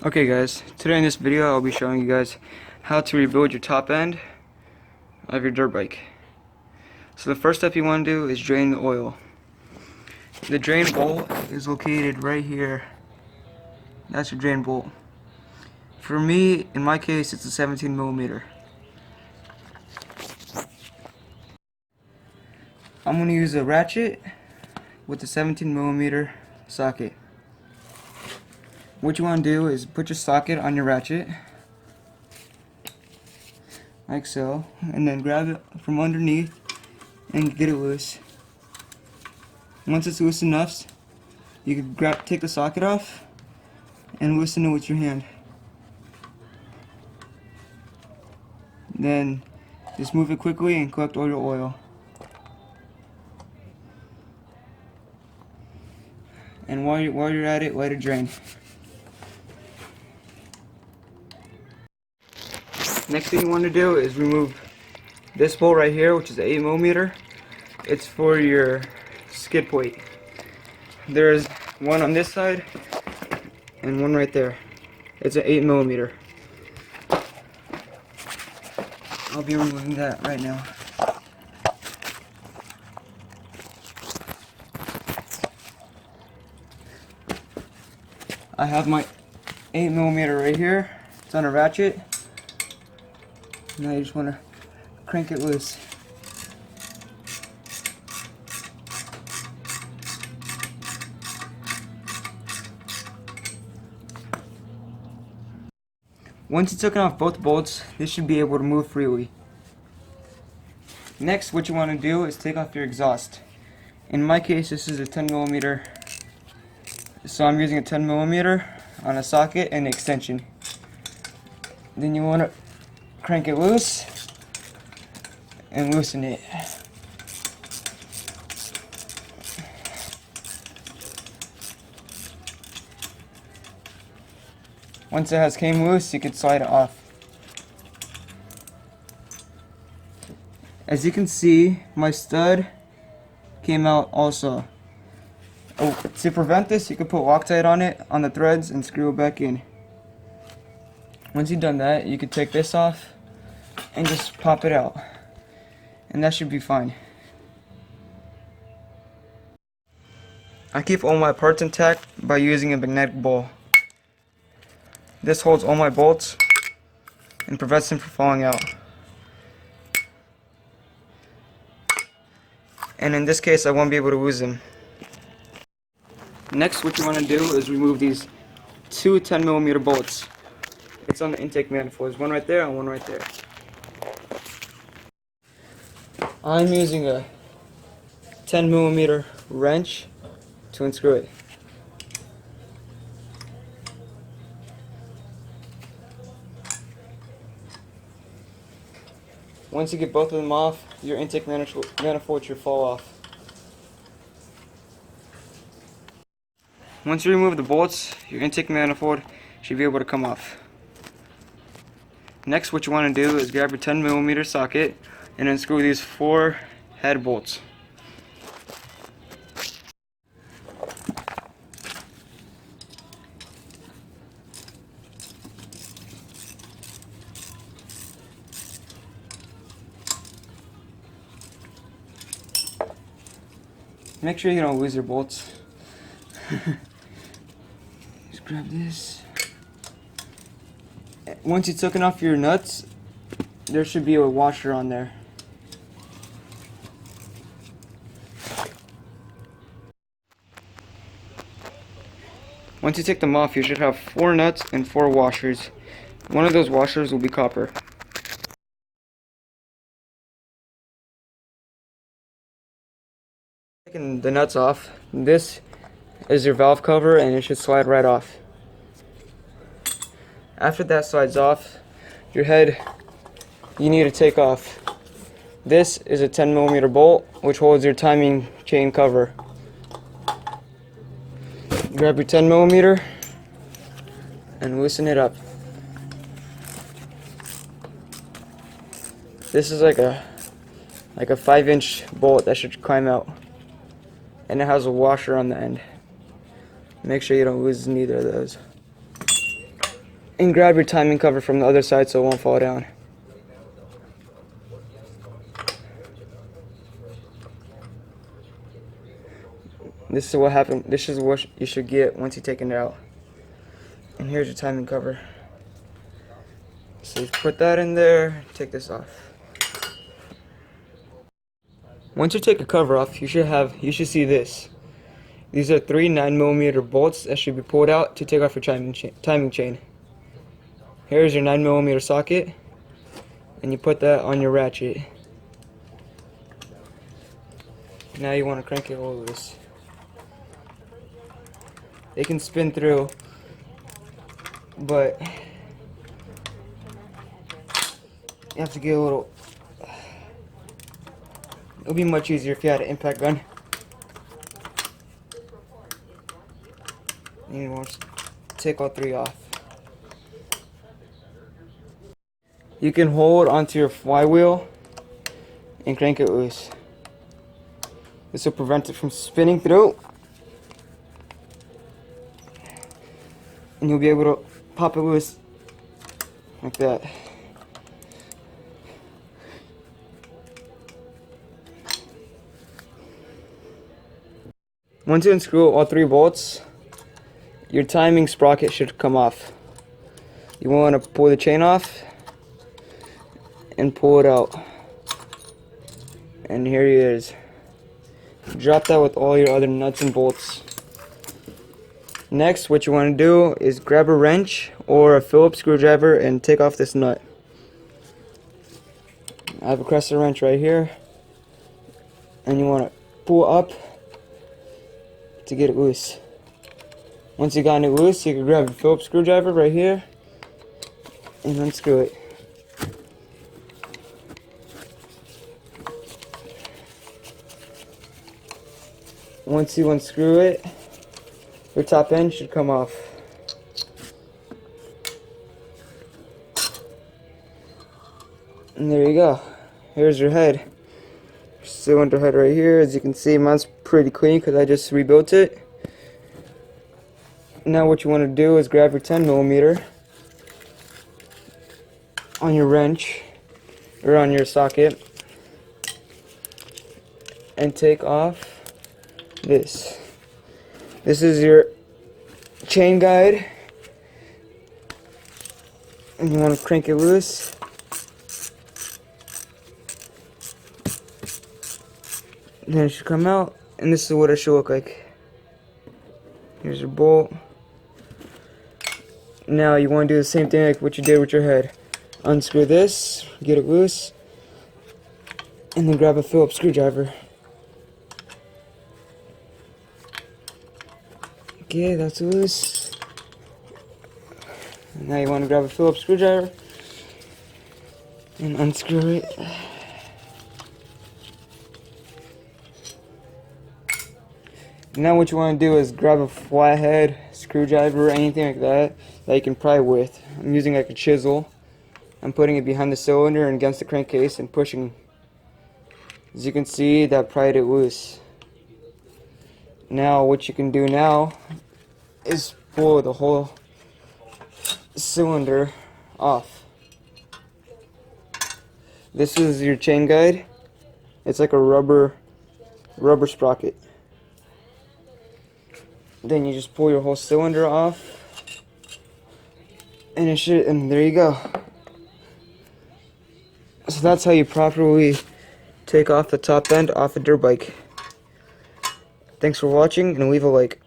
Okay guys, today in this video I'll be showing you guys how to rebuild your top end of your dirt bike. So the first step you want to do is drain the oil. The drain bolt is located right here. That's your drain bolt. For me, in my case, it's a 17 millimeter. I'm going to use a ratchet with a 17 millimeter socket. What you want to do is put your socket on your ratchet, like so, and then grab it from underneath and get it loose. Once it's loose enough, you can take the socket off and loosen it with your hand. Then just move it quickly and collect all your oil. And while you're at it, let it drain. Next thing you want to do is remove this bolt right here, which is 8 millimeter. It's for your skid plate. There's one on this side and one right there. It's an 8 millimeter. I'll be removing that right now. I have my 8 millimeter right here. It's on a ratchet. Now you just want to crank it loose. Once you've taken off both bolts, this should be able to move freely. Next, what you want to do is take off your exhaust. In my case, this is a 10 millimeter. So I'm using a 10 millimeter on a socket and an extension. Then you want to crank it loose and loosen it. Once it has came loose, you can slide it off. As you can see, my stud came out also. Oh, to prevent this, you can put Loctite on it, on the threads, and screw it back in. Once you've done that, you can take this off and just pop it out. And that should be fine. I keep all my parts intact by using a magnetic ball. This holds all my bolts and prevents them from falling out. And in this case, I won't be able to lose them. Next, what you want to do is remove these two 10 millimeter bolts. It's on the intake manifold. There's one right there and one right there. I'm using a 10 millimeter wrench to unscrew it. Once you get both of them off, your intake manifold should fall off. Once you remove the bolts, your intake manifold should be able to come off. Next, what you want to do is grab your 10 millimeter socket and unscrew these 4 head bolts. Make sure you don't lose your bolts. Just grab this. Once you've taken off your nuts, there should be a washer on there. Once you take them off, you should have 4 nuts and 4 washers. One of those washers will be copper. Taking the nuts off, this is your valve cover and it should slide right off. After that slides off, your head you need to take off. This is a 10 millimeter bolt which holds your timing chain cover. Grab your 10 millimeter and loosen it up. This is like a 5-inch bolt that should climb out. And it has a washer on the end. Make sure you don't lose neither of those. And grab your timing cover from the other side so it won't fall down. This is what happened. This is what you should get once you take it out. And here's your timing cover. So you put that in there, take this off. Once you take the cover off, you should see this. These are 3 9mm bolts that should be pulled out to take off your timing chain. Here's your 9mm socket, and you put that on your ratchet. Now you want to crank it loose. It can spin through, but you have to get a little. It would be much easier if you had an impact gun. And you want to take all 3 off. You can hold onto your flywheel and crank it loose. This will prevent it from spinning through. And you'll be able to pop it loose like that. Once you unscrew all 3 bolts, your timing sprocket should come off. You want to pull the chain off and pull it out. And here it is. Drop that with all your other nuts and bolts. Next, what you want to do is grab a wrench or a Phillips screwdriver and take off this nut. I have a crescent wrench right here, and you want to pull up to get it loose. Once you got it loose, you can grab a Phillips screwdriver right here and unscrew it. Once you unscrew it, your top end should come off. And there you go. Here's your head. Cylinder head right here. As you can see, mine's pretty clean because I just rebuilt it. Now what you want to do is grab your 10mm on your wrench or on your socket and take off this. This is your chain guide, and you want to crank it loose. Then it should come out, and this is what it should look like. Here's your bolt. Now you want to do the same thing like what you did with your head. Unscrew this, get it loose, and then grab a Phillips screwdriver. Okay, that's loose. Now you want to grab a Phillips screwdriver and unscrew it. Now what you want to do is grab a flathead screwdriver or anything like that you can pry with. I'm using like a chisel. I'm putting it behind the cylinder and against the crankcase and pushing. As you can see, that pried it loose. Now what you can do now is pull the whole cylinder off. This is your chain guide. It's like a rubber sprocket. Then you just pull your whole cylinder off, and and there you go. So that's how you properly take off the top end off a dirt bike. Thanks for watching, and leave a like.